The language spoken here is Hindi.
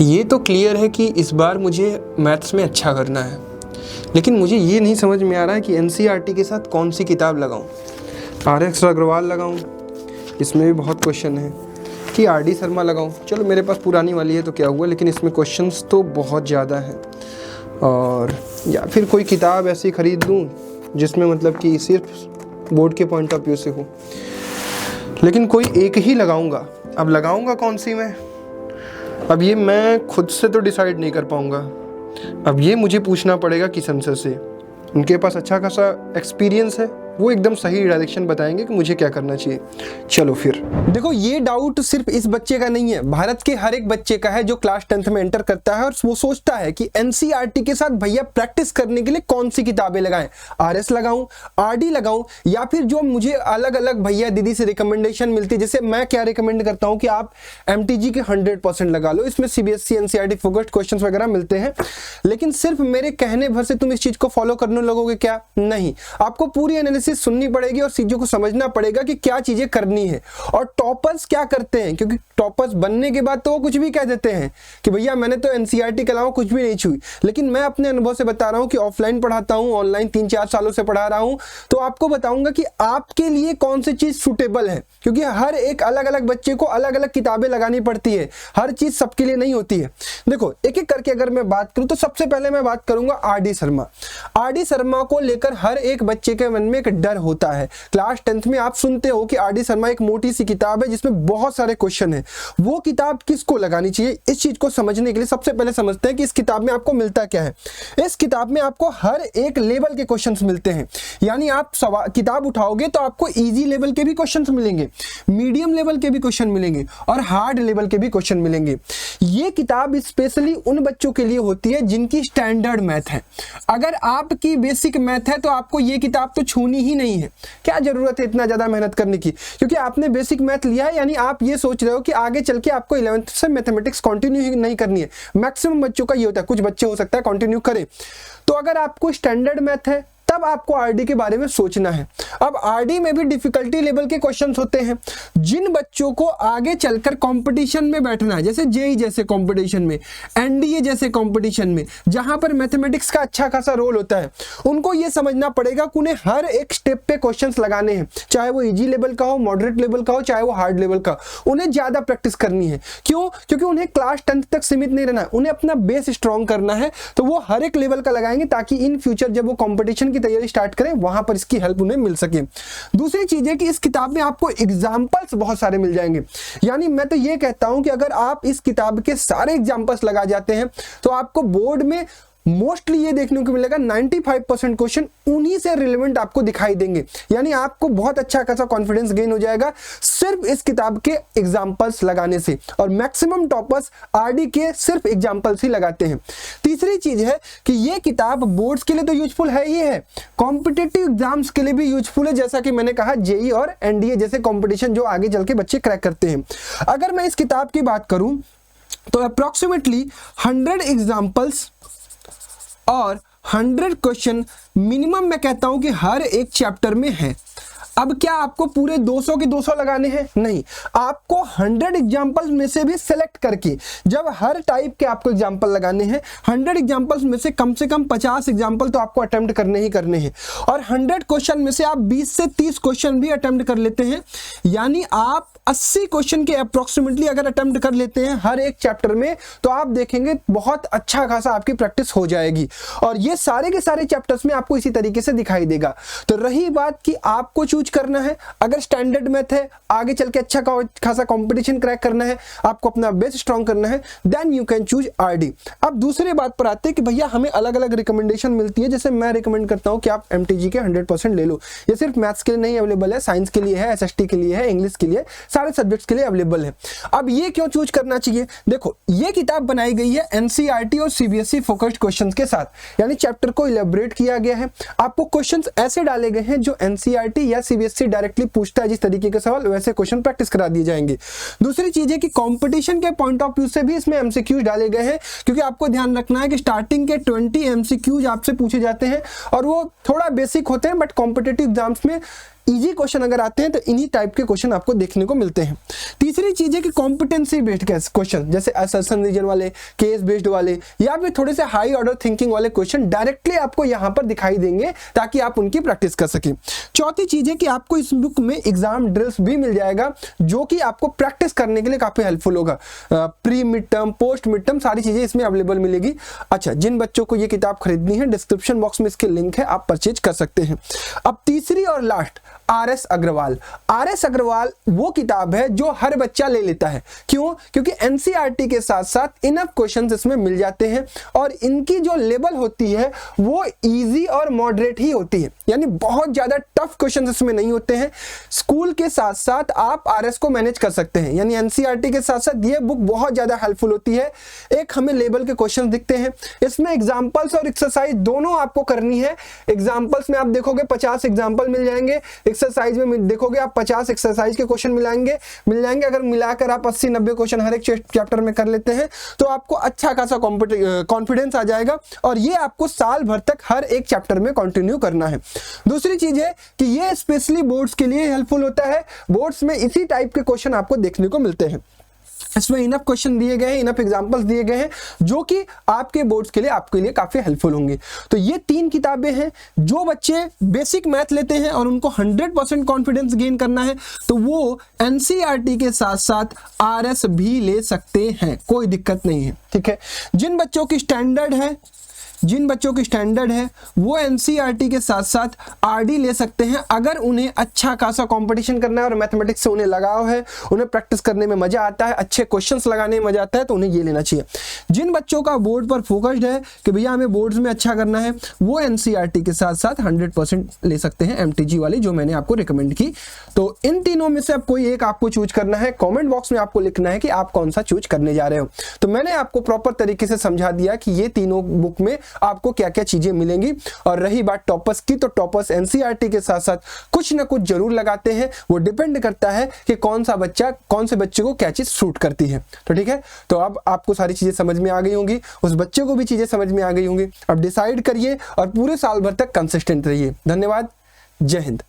ये तो क्लियर है कि इस बार मुझे मैथ्स में अच्छा करना है, लेकिन मुझे ये नहीं समझ में आ रहा है कि एनसीईआरटी के साथ कौन सी किताब लगाऊं। आर.एस. अग्रवाल लगाऊं, इसमें भी बहुत क्वेश्चन है, कि आर.डी. शर्मा लगाऊं। चलो मेरे पास पुरानी वाली है तो क्या हुआ, लेकिन इसमें क्वेश्चंस तो बहुत ज़्यादा हैं। और या फिर कोई किताब ऐसी ख़रीद लूँ जिसमें मतलब कि सिर्फ बोर्ड के पॉइंट ऑफ व्यू से हो, लेकिन कोई एक ही लगाऊंगा। अब लगाऊंगा कौन सी मैं, अब ये मैं खुद से तो डिसाइड नहीं कर पाऊंगा। अब ये मुझे पूछना पड़ेगा किशन सर से, उनके पास अच्छा खासा एक्सपीरियंस है, वो एकदम सही डायरेक्शन बताएंगे कि मुझे क्या करना चाहिए। चलो फिर देखो, ये डाउट सिर्फ इस बच्चे का नहीं है, भारत के हर एक बच्चे का है जो क्लास 10th में एंटर करता है और वो सोचता है कि एनसीईआरटी के साथ भैया प्रैक्टिस करने के लिए कौन सी किताबें लगाएं, आरएस लगाऊं, आरडी लगाऊं, या फिर जो मुझे अलग अलग भैया दीदी से रिकमेंडेशन मिलती है। जैसे मैं क्या रिकमेंड करता हूं कि आप एमटीजी के 100% लगा लो, इसमें सीबीएसई एनसीईआरटी फोकस्ड क्वेश्चंस वगैरह मिलते हैं। लेकिन सिर्फ मेरे कहने भर से तुम इस चीज को फॉलो करने लगोगे क्या? नहीं, आपको पूरी एनालिसिस सुननी पड़ेगी और चीजों को समझना पड़ेगा कि क्या चीजें करनी है। और टॉपर्स क्या करते हैं, क्योंकि टॉपर्स बनने के बाद तो वो कुछ भी कह देते हैं कि भैया मैंने तो एनसीईआरटी के अलावा कुछ भी नहीं छुई। लेकिन मैं अपने अनुभव से बता रहा हूं कि ऑफलाइन पढ़ाता हूं, ऑनलाइन 3-4 सालों से पढ़ा रहा हूं, तो आपको बताऊंगा कि आपके लिए कौन सी चीज सुटेबल है, क्योंकि हर एक अलग अलग बच्चे को अलग अलग किताबें लगानी पड़ती है, हर चीज सबके लिए नहीं होती है। देखो एक एक करके अगर मैं बात करूं तो सबसे पहले मैं बात करूंगा आर.डी. शर्मा। आर.डी. शर्मा को लेकर हर एक बच्चे के मन में एक डर होता है। क्लास 10th में आप सुनते हो कि आर.डी. शर्मा एक मोटी सी किताब है जिसमें बहुत सारे क्वेश्चन है। वो किताब किसको लगानी चाहिए, इस चीज को समझने के लिए सबसे पहले समझते हैं कि इस किताब में आपको मिलता क्या है। इस किताब में आपको हर एक लेवल के क्वेश्चंस मिलते हैं, यानी आप किताब उठाओगे तो आपको इजी लेवल के भी क्वेश्चंस मिलेंगे, मीडियम लेवल के भी क्वेश्चन मिलेंगे और हार्ड लेवल के भी क्वेश्चन मिलेंगे। ये किताब स्पेशली उन बच्चों के लिए होती है जिनकी स्टैंडर्ड मैथ है। अगर आपकी बेसिक मैथ है तो आपको ये किताब तो छूनी ही नहीं है। क्या जरूरत है इतना ज्यादा मेहनत करने की, क्योंकि आपने बेसिक मैथ लिया है, यानी आप ये सोच रहे हो कि आगे चल के आपको 11th से मैथमेटिक्स कंटिन्यू ही नहीं करनी है। मैक्सिमम बच्चों का ये होता है, कुछ बच्चे हो सकता है कंटिन्यू करें। तो अगर आपको स्टैंडर्ड मैथ है तब आपको आरडी के बारे में सोचना है। अब आरडी में भी डिफिकल्टी लेवल के क्वेश्चंस होते हैं। जिन बच्चों को आगे चलकर कंपटीशन में बैठना है, जैसे जेई जैसे कंपटीशन में, एनडीए जैसे कंपटीशन में, जहां पर मैथमेटिक्स का अच्छा खासा रोल होता है, उनको यह समझना पड़ेगा कि उन्हें हर एक स्टेप पे क्वेश्चंस लगाने हैं, चाहे वो इजी लेवल का हो, मॉडरेट लेवल का हो, चाहे वो हार्ड लेवल का। उन्हें ज्यादा प्रैक्टिस करनी है। क्यों? क्योंकि उन्हें क्लास 10th तक सीमित नहीं रहना है, उन्हें अपना बेस स्ट्रॉन्ग करना है। तो वो हर एक लेवल का लगाएंगे ताकि इन फ्यूचर जब वो कंपटीशन की तैयारी स्टार्ट करें वहां पर इसकी हेल्प उन्हें मिल सके। दूसरी चीज है कि इस किताब में आपको एग्जांपल्स बहुत सारे मिल जाएंगे। यानी मैं तो ये कहता हूं कि अगर आप इस किताब के सारे एग्जांपल्स लगा जाते हैं तो आपको बोर्ड में मोस्टली ये देखने को मिलेगा 95% क्वेश्चन उन्हीं से रिलेवेंट आपको दिखाई देंगे। यानी आपको बहुत अच्छा खासा कॉन्फिडेंस गेन हो जाएगा सिर्फ इस किताब के एग्जांपल्स लगाने से। और मैक्सिमम टॉपर्स आरडी के सिर्फ एग्जांपल्स ही लगाते हैं। तीसरी चीज है कि ये किताब बोर्ड्स के लिए तो यूजफुल है ही है, कॉम्पिटिटिव एग्जाम्स के लिए भी यूजफुल है। जैसा कि मैंने कहा जेई और एनडीए जैसे कॉम्पिटिशन जो आगे चल के बच्चे क्रैक करते हैं। अगर मैं इस किताब की बात करूं तो अप्रोक्सीमेटली 100 एग्जाम्पल्स और 100 क्वेश्चन मिनिमम मैं कहता हूं कि हर एक चैप्टर में है। अब क्या आपको पूरे 200 के 200 लगाने हैं? नहीं, आपको 100 एग्जाम्पल्स में से भी सिलेक्ट करके, जब हर टाइप के आपको एग्जाम्पल लगाने हैं, 100 एग्जाम्पल्स में से कम 50 एग्जाम्पल तो आपको अटेम्प्ट करने ही करने हैं। और 100 क्वेश्चन में से आप 20 से 30 क्वेश्चन भी अटेम्प्ट कर लेते हैं, यानी आप 80 क्वेश्चन के अप्रोक्सीमेटली अगर अटेम्प्ट कर लेते हैं हर एक चैप्टर में, तो आप देखेंगे बहुत अच्छा खासा आपकी प्रैक्टिस हो जाएगी। और ये सारे के सारे चैप्टर्स में आपको इसी तरीके से दिखाई देगा। तो रही बात कि आपको चूज करना है, अगर स्टैंडर्ड मैथ है, आगे चल के अच्छा खासा कंपटीशन क्रैक करना है, आपको अपना बेस स्ट्रॉन्ग करना है, then you can choose RD. अब दूसरी बात पर आते हैं कि भैया हमें अलग अलग रिकमेंडेशन मिलती है। जैसे मैं रिकमेंड करता हूं कि आप एमटीजी के 100% ले लो। ये सिर्फ मैथ्स के लिए नहीं अवेलेबल है, साइंस के लिए है, एसएसटी के लिए है, इंग्लिश के लिए, सारे सब्जेक्ट्स के लिए अवेलेबल है। अब ये क्यों चूज करना चाहिए? देखो, ये किताब बनाई गई है एनसीईआरटी और सीबीएसई फोकस्ड क्वेश्चंस के साथ, यानी चैप्टर को इलेबोरेट किया गया है। आपको क्वेश्चंस ऐसे डाले गए हैं जो एनसीईआरटी या सीबीएसई डायरेक्टली पूछता है, जिस तरीके के सवाल वैसे क्वेश्चन प्रैक्टिस करा दिए जाएंगे। दूसरी चीज है कि कंपटीशन के पॉइंट ऑफ व्यू से भी इसमें एमसीक्यूज डाले गए हैं, क्योंकि आपको ध्यान रखना है कि स्टार्टिंग के 20 एमसीक्यूज आपसे पूछे जाते हैं और वो थोड़ा बेसिक होते हैं, बट कॉम्पिटिटिव एग्जाम्स में इजी क्वेश्चन अगर आते हैं तो इन्हीं टाइप के क्वेश्चन आपको देखने को मिलते हैं। तीसरी चीज है कि कॉम्पिटेंसी बेस्ड क्वेश्चन, जैसे असर्शन रीजन वाले, केस बेस्ड वाले, या फिर थोड़े से हाई ऑर्डर थिंकिंग वाले क्वेश्चन डायरेक्टली आपको यहाँ पर दिखाई देंगे ताकि आप उनकी प्रैक्टिस कर सकें। चौथी चीज है कि आपको इस बुक में एग्जाम ड्रिल्स भी मिल जाएगा जो कि आपको प्रैक्टिस करने के लिए काफी हेल्पफुल होगा। Pre mid term, post mid term, सारी चीजें इसमें अवेलेबल मिलेगी। अच्छा, जिन बच्चों को ये किताब खरीदनी है, डिस्क्रिप्शन बॉक्स में इसके लिंक है, आप परचेज कर सकते हैं। अब तीसरी और last, R S. Agarwal. R S. Agarwal वो किताब है जो हर बच्चा ले लेता है। क्यों? क्योंकि एनसीईआरटी के साथ साथ इनफ क्वेश्चंस इसमें मिल जाते हैं और इनकी जो लेवल होती है वो इजी और मॉडरेट ही होती है, यानी बहुत ज्यादा टफ क्वेश्चंस इसमें नहीं होते हैं। स्कूल के साथ साथ आप आर.एस. को मैनेज कर सकते हैं, यानी एनसीईआरटी के साथ साथ ये बुक बहुत ज्यादा हेल्पफुल होती है। एक हमें लेवल के क्वेश्चन दिखते हैं, इसमें एग्जाम्पल्स और एक्सरसाइज दोनों आपको करनी है। एग्जाम्पल्स में आप देखोगे 50 एग्जाम्पल मिल जाएंगे, एक्सरसाइज में देखोगे आप 50 एक्सरसाइज के क्वेश्चन मिल जाएंगे। अगर मिलाकर आप 80-90 क्वेश्चन हर एक चैप्टर में कर लेते हैं तो आपको अच्छा खासा कॉन्फिडेंस आ जाएगा और ये आपको साल भर तक हर एक चैप्टर में कंटिन्यू करना है। दूसरी चीज है कि ये स्पेशली बोर्ड्स के लिए हेल्पफुल होता है। बोर्ड्स में इसी टाइप के क्वेश्चन आपको देखने को मिलते हैं। इसमें इनफ क्वेश्चन दिए गए हैं, इनफ एग्जांपल्स दिए गए हैं जो कि आपके बोर्ड्स के लिए आपके लिए काफी हेल्पफुल होंगे। तो ये 3 किताबें हैं। जो बच्चे बेसिक मैथ लेते हैं और उनको 100% कॉन्फिडेंस गेन करना है तो वो एनसीईआरटी के साथ साथ आर.एस. भी ले सकते हैं, कोई दिक्कत नहीं है। ठीक है, जिन बच्चों की स्टैंडर्ड है वो एनसीईआरटी के साथ साथ आरडी ले सकते हैं। अगर उन्हें अच्छा खासा कंपटीशन करना है और मैथमेटिक्स से उन्हें लगाव है, उन्हें प्रैक्टिस करने में मजा आता है, अच्छे क्वेश्चंस लगाने में मजा आता है, तो उन्हें ये लेना चाहिए। जिन बच्चों का बोर्ड पर फोकस्ड है कि भैया हमें बोर्ड्स में अच्छा करना है, वो एनसीईआरटी के साथ साथ 100% ले सकते हैं, एमटीजी वाली जो मैंने आपको रिकमेंड की। तो इन तीनों में से अब कोई एक आपको चूज करना है। कॉमेंट बॉक्स में आपको लिखना है कि आप कौन सा चूज करने जा रहे हो। तो मैंने आपको प्रॉपर तरीके से समझा दिया कि ये तीनों बुक में आपको क्या क्या चीजें मिलेंगी। और रही बात टॉपर्स की, तो टॉपर्स एनसीईआरटी के साथ साथ कुछ ना कुछ जरूर लगाते हैं। वो डिपेंड करता है कि कौन से बच्चे को क्या चीज सूट करती है। तो ठीक है, तो अब आपको सारी चीजें समझ में आ गई होंगी, उस बच्चे को भी चीजें समझ में आ गई होंगी। अब डिसाइड करिए और पूरे साल भर तक कंसिस्टेंट रहिए। धन्यवाद, जय हिंद।